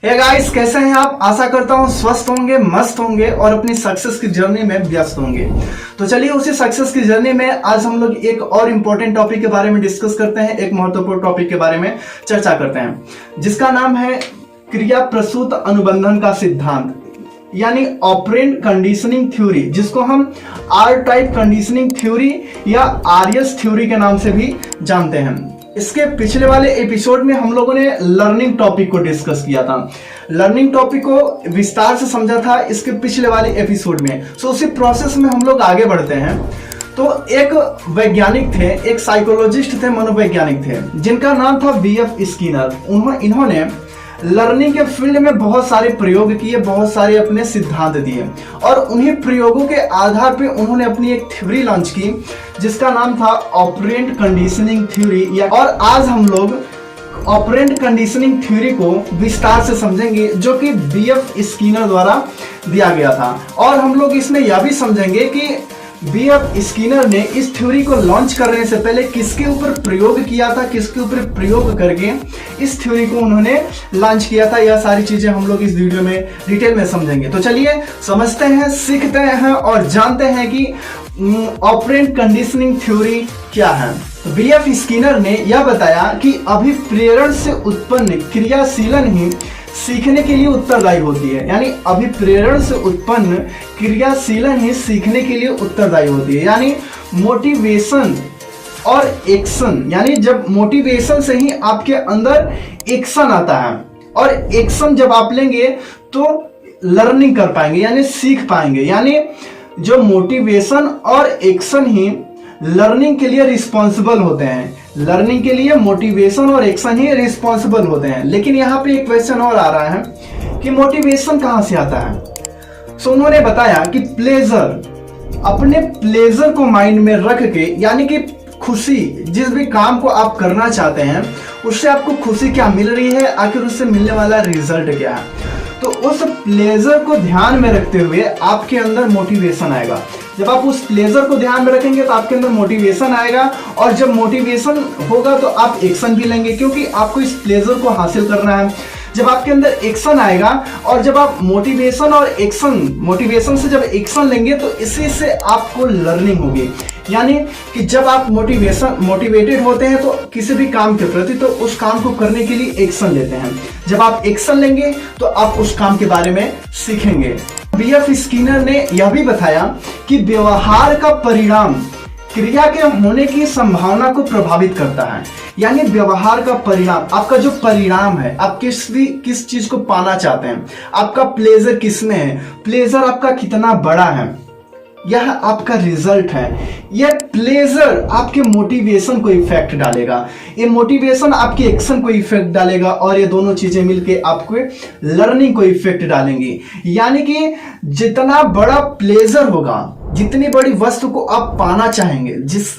Hey guys, कैसे हैं आप? आशा करता हूं स्वस्थ होंगे, मस्त होंगे और अपनी सक्सेस की जर्नी में व्यस्त होंगे। तो चलिए उसी सक्सेस की जर्नी में आज हम लोग एक और इम्पोर्टेंट टॉपिक के बारे में डिस्कस करते हैं, एक महत्वपूर्ण टॉपिक के बारे में चर्चा करते हैं, जिसका नाम है क्रिया प्रसूत अनुबंधन का सिद्धांत, यानी ऑपरेंट कंडीशनिंग थ्योरी, जिसको हम आर टाइप कंडीशनिंग थ्योरी या आरएस थ्योरी के नाम से भी जानते हैं। इसके पिछले वाले एपिसोड में हम लोगों ने लर्निंग टॉपिक को डिस्कस किया था, लर्निंग टॉपिक को विस्तार से समझा था इसके पिछले वाले एपिसोड में। सो उसी प्रोसेस में हम लोग आगे बढ़ते हैं। तो एक वैज्ञानिक थे, एक साइकोलॉजिस्ट थे, मनोवैज्ञानिक थे, जिनका नाम था बीएफ स्किनर। इन्होंने लर्निंग के फील्ड में बहुत सारे प्रयोग किए, बहुत सारे अपने सिद्धांत दिए और उन्हीं प्रयोगों के आधार पे उन्होंने अपनी एक थ्योरी लॉन्च की जिसका नाम था ऑपरेंट कंडीशनिंग थ्योरी। और आज हम लोग ऑपरेंट कंडीशनिंग थ्योरी को विस्तार से समझेंगे, जो कि बीएफ स्किनर द्वारा दिया गया था। और हम लोग इसमें यह भी समझेंगे कि बीएफ स्किनर ने इस थ्योरी को लॉन्च करने से पहले किसके ऊपर प्रयोग किया था, किसके ऊपर प्रयोग करके इस थ्योरी को उन्होंने लॉन्च किया था। यह सारी चीजें हम लोग इस वीडियो में डिटेल में समझेंगे। तो चलिए समझते हैं, सीखते हैं और जानते हैं कि ऑपरेंट कंडीशनिंग थ्योरी क्या है। बीएफ स्किनर ने यह बताया कि अभिप्रेरण से उत्पन्न क्रियाशीलन ही सीखने के लिए उत्तरदायी होती है, यानी अभिप्रेरण से उत्पन्न क्रियाशीलन ही सीखने के लिए उत्तरदायी होती है। यानी मोटिवेशन और एक्शन, यानी जब मोटिवेशन से ही आपके अंदर एक्शन आता है और एक्शन जब आप लेंगे तो लर्निंग कर पाएंगे, यानी सीख पाएंगे। यानी जो मोटिवेशन और एक्शन ही लर्निंग के लिए रिस्पॉन्सिबल होते हैं, लर्निंग के लिए मोटिवेशन और एक्शन ही रिस्पॉन्सिबल होते हैं। लेकिन यहाँ पे एक क्वेश्चन और आ रहा है कि मोटिवेशन कहाँ से आता है। सो उन्होंने बताया कि प्लेजर, अपने प्लेजर को माइंड में रख के, यानी कि खुशी, जिस भी काम को आप करना चाहते हैं उससे आपको खुशी क्या मिल रही है, आखिर उससे मिलने वाला रिजल्ट क्या है, तो उस प्लेजर को ध्यान में रखते हुए आपके अंदर मोटिवेशन आएगा। जब आप उस प्लेजर को ध्यान में रखेंगे तो आपके अंदर मोटिवेशन आएगा और जब मोटिवेशन होगा तो आप एक्शन भी लेंगे, क्योंकि आपको इस प्लेजर को हासिल करना है। जब आपके अंदर एक्शन आएगा और जब आप मोटिवेशन और एक्शन, मोटिवेशन से जब एक्शन लेंगे तो इसी से आपको लर्निंग होगी। यानी कि जब आप मोटिवेटेड होते हैं तो किसी भी काम के प्रति, तो उस काम को करने के लिए एक्शन लेते हैं। जब आप एक्शन लेंगे तो आप उस काम के बारे में सीखेंगे। बीएफ स्किनर ने यह भी बताया कि व्यवहार का परिणाम क्रिया के होने की संभावना को प्रभावित करता है। यानी व्यवहार का परिणाम, आपका जो परिणाम है, आप किस चीज को पाना चाहते हैं, आपका प्लेजर किसमें है, प्लेजर आपका कितना बड़ा है, यह आपका रिजल्ट है। यह प्लेजर आपके मोटिवेशन को इफेक्ट डालेगा, ये मोटिवेशन आपके एक्शन को इफेक्ट डालेगा और ये दोनों चीजें मिलके आपको लर्निंग को इफेक्ट डालेंगी। यानी कि जितना बड़ा प्लेजर होगा, जितनी बड़ी वस्तु को आप पाना चाहेंगे,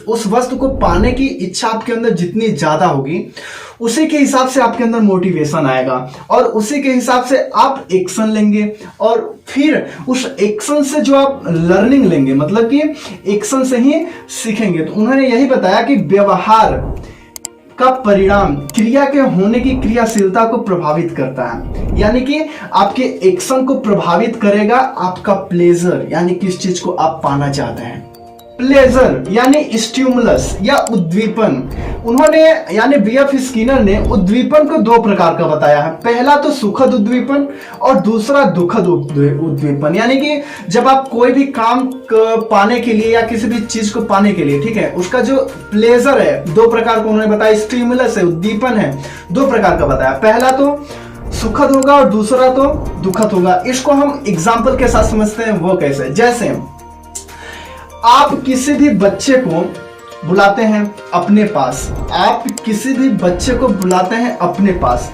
उस वस्तु को पाने की इच्छा आपके अंदर जितनी ज्यादा होगी, उसी के हिसाब से आपके अंदर मोटिवेशन आएगा और उसी के हिसाब से आप एक्शन लेंगे और फिर उस एक्शन से जो आप लर्निंग लेंगे, मतलब कि एक्शन से ही सीखेंगे। तो उन्होंने यही बताया कि व्यवहार का परिणाम क्रिया के होने की क्रियाशीलता को प्रभावित करता है। यानी कि आपके एक्शन को प्रभावित करेगा आपका प्लेजर, यानी किस चीज को आप पाना चाहते हैं। प्लेजर यानी स्टिमुलस या उद्दीपन, उन्होंने यानी बीएफ स्किनर ने उद्दीपन को दो प्रकार का बताया है। पहला तो सुखद उद्दीपन और दूसरा दुखद उद्दीपन। यानी कि जब आप कोई भी काम पाने के लिए या किसी भी चीज को पाने के लिए, ठीक है, उसका जो प्लेजर है, दो प्रकार को उन्होंने बताया, स्टिमुलस है, उद्दीपन है, दो प्रकार का बताया। पहला तो सुखद होगा और दूसरा तो दुखद होगा। इसको हम एग्जाम्पल के साथ समझते हैं। वो कैसे? जैसे आप किसी भी बच्चे को बुलाते हैं अपने पास, आप किसी भी बच्चे को बुलाते हैं अपने पास।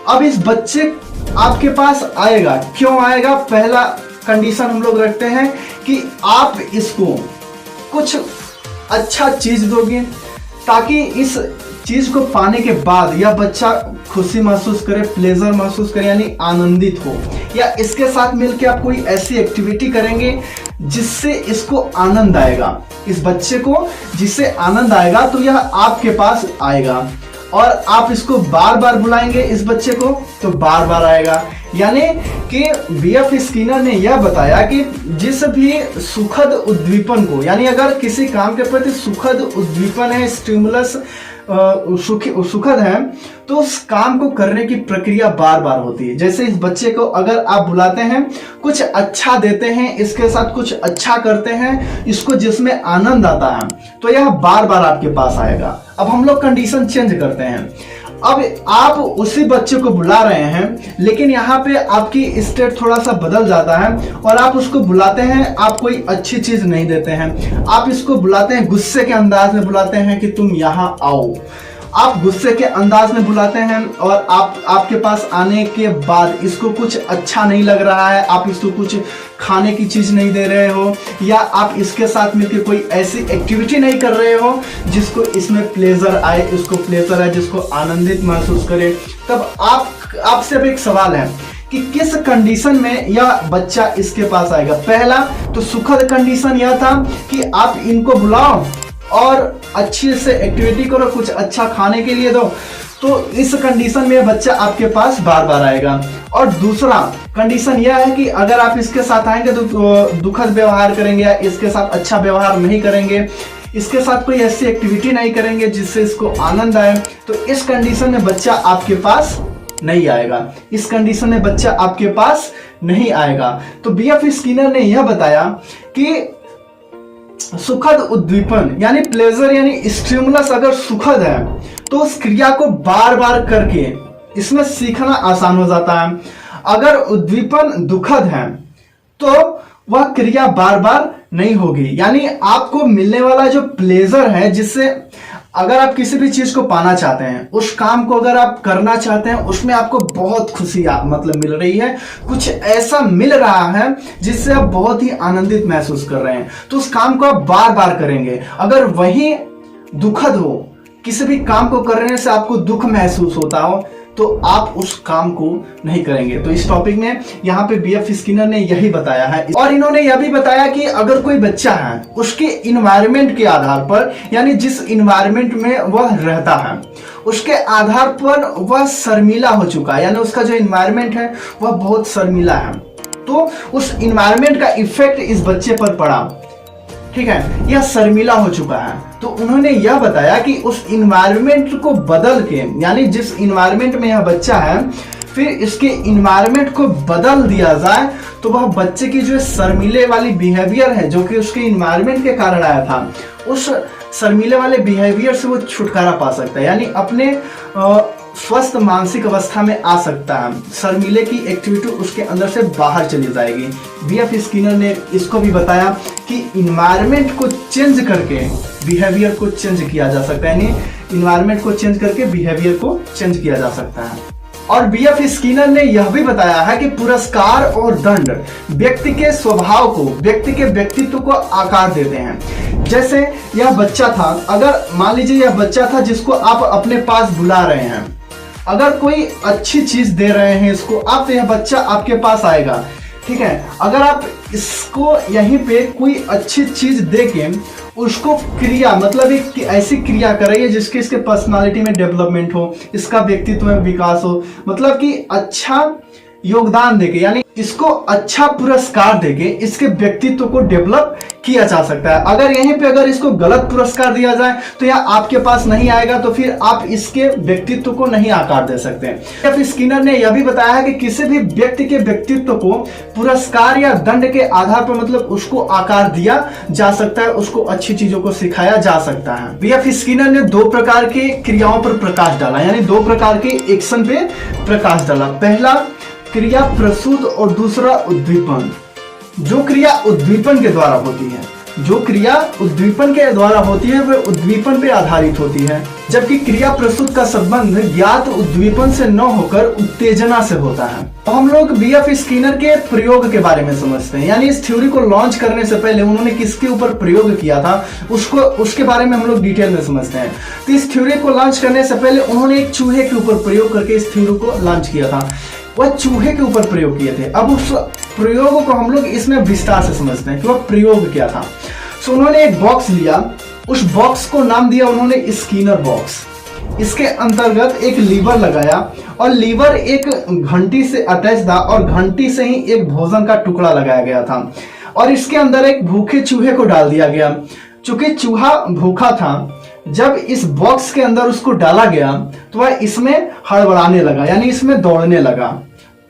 अब इस बच्चे आपके पास आएगा, क्यों आएगा? पहला कंडीशन हम लोग रखते हैं कि आप इसको कुछ अच्छा चीज दोगे ताकि इस चीज को पाने के बाद यह बच्चा खुशी महसूस करे, प्लेजर महसूस करे, यानी आनंदित हो, या इसके साथ मिलकर आप कोई ऐसी एक्टिविटी करेंगे जिससे इसको आनंद आएगा, इस बच्चे को जिससे आनंद आएगा तो यह आपके पास आएगा। और आप इसको बार बार बुलाएंगे इस बच्चे को तो बार बार आएगा। यानी कि बीएफ स्किनर ने यह बताया कि जिस भी सुखद उद्दीपन को, यानी अगर किसी काम के प्रति सुखद उद्दीपन है, स्टिमुलस सुखद है, तो उस काम को करने की प्रक्रिया बार बार होती है। जैसे इस बच्चे को अगर आप बुलाते हैं, कुछ अच्छा देते हैं, इसके साथ कुछ अच्छा करते हैं, इसको जिसमें आनंद आता है, तो यह बार बार आपके पास आएगा। अब हम लोग कंडीशन चेंज करते हैं। अब आप उसी बच्चे को बुला रहे हैं, लेकिन यहाँ पे आपकी स्टेट थोड़ा सा बदल जाता है और आप उसको बुलाते हैं, आप कोई अच्छी चीज नहीं देते हैं, आप इसको बुलाते हैं, गुस्से के अंदाज में बुलाते हैं कि तुम यहाँ आओ। आप गुस्से के अंदाज में बुलाते हैं और आपके पास आने के बाद इसको कुछ अच्छा नहीं लग रहा है, आप इसको कुछ खाने की चीज नहीं दे रहे हो, या आप इसके साथ मिलकर कोई ऐसी एक्टिविटी नहीं कर रहे हो जिसको इसमें प्लेजर आए, इसको प्लेजर आए, जिसको आनंदित महसूस करे, तब आपसे अब एक सवाल है कि किस कंडीशन में यह बच्चा इसके पास आएगा। पहला तो सुखद कंडीशन यह था कि आप इनको बुलाओ और अच्छी से एक्टिविटी करो, कुछ अच्छा खाने के लिए दो, तो इस कंडीशन में बच्चा आपके पास बार बार आएगा। और दूसरा कंडीशन यह है कि अगर आप इसके साथ आएंगे तो दुखद व्यवहार करेंगे, या इसके साथ अच्छा व्यवहार नहीं करेंगे, इसके साथ कोई ऐसी एक्टिविटी नहीं करेंगे जिससे इसको आनंद आए, तो इस कंडीशन में बच्चा आपके पास नहीं आएगा। इस कंडीशन में बच्चा आपके पास नहीं आएगा। तो बीएफ स्किनर ने यह बताया कि सुखद उद्दीपन यानी प्लेजर यानी स्टिमुलस अगर सुखद है तो उस क्रिया को बार बार करके इसमें सीखना आसान हो जाता है। अगर उद्दीपन दुखद है तो वह क्रिया बार बार नहीं होगी। यानी आपको मिलने वाला जो प्लेजर है, जिससे अगर आप किसी भी चीज को पाना चाहते हैं, उस काम को अगर आप करना चाहते हैं, उसमें आपको बहुत खुशी मतलब मिल रही है, कुछ ऐसा मिल रहा है जिससे आप बहुत ही आनंदित महसूस कर रहे हैं, तो उस काम को आप बार बार करेंगे। अगर वही दुखद हो, किसी भी काम को करने से आपको दुख महसूस होता हो, तो आप उस काम को नहीं करेंगे। तो इस टॉपिक में यहाँ पे बीएफ स्किनर ने यही बताया है। और इन्होंने यह भी बताया कि अगर कोई बच्चा है, उसके इन्वायरमेंट के आधार पर, यानी जिस इन्वायरमेंट में वह रहता है उसके आधार पर वह शर्मीला हो चुका है, यानी उसका जो इन्वायरमेंट है वह बहुत शर्मीला है, तो उस इन्वायरमेंट का इफेक्ट इस बच्चे पर पड़ा, ठीक है, यह शर्मीला हो चुका है। तो उन्होंने यह बताया कि उस इन्वायरमेंट को बदल के, यानी जिस इन्वायरमेंट में यह बच्चा है, फिर इसके इन्वायरमेंट को बदल दिया जाए, तो वह बच्चे की जो शर्मीले वाली बिहेवियर है, जो कि उसके इन्वायरमेंट के कारण आया था, उस शर्मीले वाले बिहेवियर से वो छुटकारा पा सकता है, यानी अपने स्वस्थ मानसिक अवस्था में आ सकता है। शर्मीले की एक्टिविटी उसके अंदर से बाहर चली जाएगी। बीएफ स्किनर ने इसको भी बताया कि इन्वायरमेंट को चेंज करके बिहेवियर को चेंज किया जा सकता है, यानी इन्वायरमेंट को चेंज करके बिहेवियर को चेंज किया जा सकता है। और बीएफ स्किनर ने यह भी बताया है कि पुरस्कार और दंड व्यक्ति के स्वभाव को, व्यक्ति के व्यक्तित्व को आकार देते हैं। जैसे यह बच्चा था, अगर मान लीजिए यह बच्चा था जिसको आप अपने पास बुला रहे हैं, अगर कोई अच्छी चीज दे रहे हैं इसको आप, तो यह बच्चा आपके पास आएगा, ठीक है। अगर आप इसको यहीं पे कोई अच्छी चीज दे के उसको क्रिया, मतलब एक ऐसी क्रिया कराइए जिसके इसके पर्सनालिटी में डेवलपमेंट हो, इसका व्यक्तित्व में विकास हो, मतलब कि अच्छा योगदान देके, यानी इसको अच्छा पुरस्कार देके इसके व्यक्तित्व को डेवलप किया जा सकता है। अगर यहीं पे अगर इसको गलत पुरस्कार दिया जाए तो यह आपके पास नहीं आएगा, तो फिर आप इसके व्यक्तित्व को नहीं आकार दे सकते। बीएफ स्किनर ने यह भी बताया है कि किसी भी व्यक्ति के व्यक्तित्व को पुरस्कार या दंड के आधार पर, मतलब उसको आकार दिया जा सकता है, उसको अच्छी चीजों को सिखाया जा सकता है। बीएफ स्किनर ने दो प्रकार की क्रियाओं पर प्रकाश डाला, यानी दो प्रकार के एक्शन पे प्रकाश डाला। पहला क्रिया प्रसूत और दूसरा उद्दीपन। जो क्रिया उद्दीपन के द्वारा होती है, जो क्रिया उद्दीपन के द्वारा होती है वह उद्दीपन पे आधारित होती है, जबकि क्रिया प्रसूत का संबंध ज्ञात उद्दीपन से न होकर उत्तेजना से होता है। तो हम लोग बीएफ स्किनर के प्रयोग के बारे में समझते हैं, यानी इस थ्योरी को लॉन्च करने से पहले उन्होंने किसके ऊपर प्रयोग किया था उसके बारे में हम लोग डिटेल में समझते हैं। तो इस थ्योरी को लॉन्च करने से पहले उन्होंने एक चूहे के ऊपर प्रयोग करके इस थ्योरी को लॉन्च किया था, वह चूहे के ऊपर प्रयोग किए थे। अब उस प्रयोग को हम लोग इसमें विस्तार से समझते हैं कि वह प्रयोग क्या था। सो उन्होंने एक बॉक्स लिया, उस बॉक्स को नाम दिया उन्होंने स्किनर बॉक्स। इसके अंतर्गत एक लीवर लगाया और लीवर एक घंटी से अटैच था और घंटी से ही एक भोजन का टुकड़ा लगाया गया था और इसके अंदर एक भूखे चूहे को डाल दिया गया। चूंकि चूहा भूखा था, जब इस बॉक्स के अंदर उसको डाला गया तो वह इसमें हड़बड़ाने लगा, यानी इसमें दौड़ने लगा।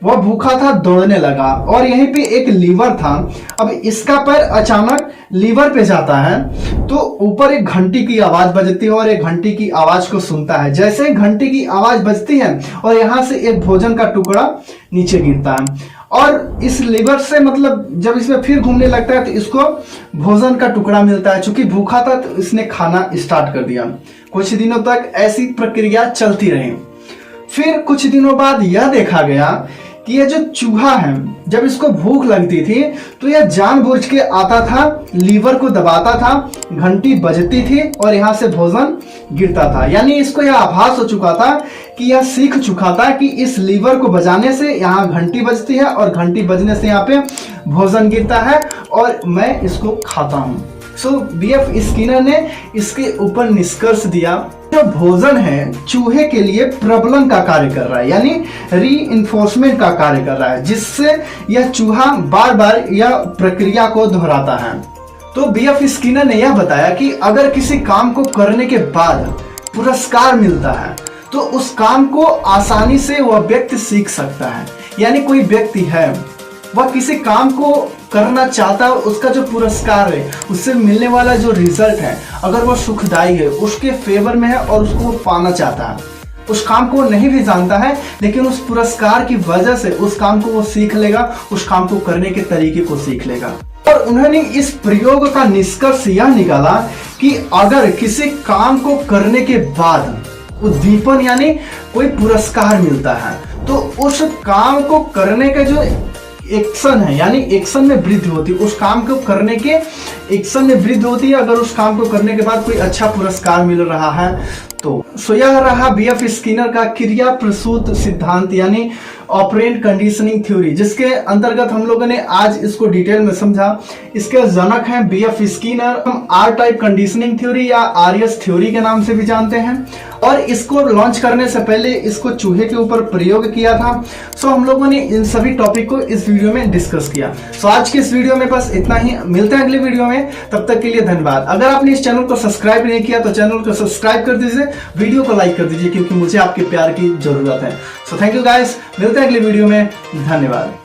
वह भूखा था, दौड़ने लगा और यहीं पे एक लीवर था। अब इसका पैर अचानक लीवर पे जाता है तो ऊपर एक घंटी की आवाज बजती है और एक घंटी की आवाज को सुनता है। जैसे ही घंटी की आवाज बजती है और यहाँ से एक भोजन का टुकड़ा नीचे गिरता है और इस लीवर से मतलब जब इसमें फिर घूमने लगता है तो इसको भोजन का टुकड़ा मिलता है। चूंकि भूखा था तो इसने खाना स्टार्ट कर दिया। कुछ दिनों तक ऐसी प्रक्रिया चलती रही। फिर कुछ दिनों बाद यह देखा गया कि ये जो चूहा है, जब इसको भूख लगती थी तो यह जानबूझ के आता था, लीवर को दबाता था, घंटी बजती थी और यहाँ से भोजन गिरता था। यानी इसको यह आभास हो चुका था कि यह सीख चुका था कि इस लीवर को बजाने से यहाँ घंटी बजती है और घंटी बजने से यहाँ पे भोजन गिरता है और मैं इसको खाता हूँ। सो बीएफ स्किनर ने इसके ऊपर निष्कर्ष दिया, जो भोजन है चूहे के लिए प्रबलन का कार्य कर रहा है, यानी रीइंफोर्समेंट का कार्य कर रहा है, जिससे यह चूहा बार बार यह प्रक्रिया को दोहराता है। तो बीएफ स्किनर ने यह बताया कि अगर किसी काम को करने के बाद पुरस्कार मिलता है तो उस काम को आसानी से वह व्यक्ति सीख सकता है। यानी कोई व्यक्ति है, वह किसी काम को करना चाहता है, उसका जो पुरस्कार है, उससे मिलने वाला जो रिजल्ट है, अगर वह सुखदायी है, उसके फेवर में है और उसको पाना चाहता है, उस काम को नहीं भी जानता है लेकिन उस पुरस्कार की वजह से उस काम को वो सीख लेगा, उस काम को करने के तरीके को सीख लेगा। और उन्होंने इस प्रयोग का निष्कर्ष यह निकाला कि अगर किसी काम को करने के बाद उद्दीपन यानी कोई पुरस्कार मिलता है तो उस काम को करने का जो एक्शन है, यानी एक्शन में वृद्धि होती है, उस काम को करने के एक्शन में वृद्धि होती है अगर उस काम को करने के बाद कोई अच्छा पुरस्कार मिल रहा है तो। सो यह रहा बीएफ स्किनर का क्रिया प्रसूत सिद्धांत यानी ऑपरेंट कंडीशनिंग थ्योरी, जिसके अंतर्गत हम लोगों ने आज इसको डिटेल में समझा। इसके जनक हैं बीएफ स्किनर। हम आर टाइप कंडीशनिंग थ्योरी या आरएस थ्योरी के नाम से भी जानते हैं और इसको लॉन्च करने से पहले इसको चूहे के ऊपर प्रयोग किया था। सो हम लोगों ने इन सभी टॉपिक को इस वीडियो में डिस्कस किया। सो आज के इस वीडियो में बस इतना ही। मिलते हैं अगले वीडियो में, तब तक के लिए धन्यवाद। अगर आपने इस चैनल को सब्सक्राइब नहीं किया तो चैनल को सब्सक्राइब कर दीजिए, वीडियो को लाइक कर दीजिए, क्योंकि मुझे आपके प्यार की जरूरत है। सो थैंक यू गाइस, मिलते हैं अगले वीडियो में। धन्यवाद।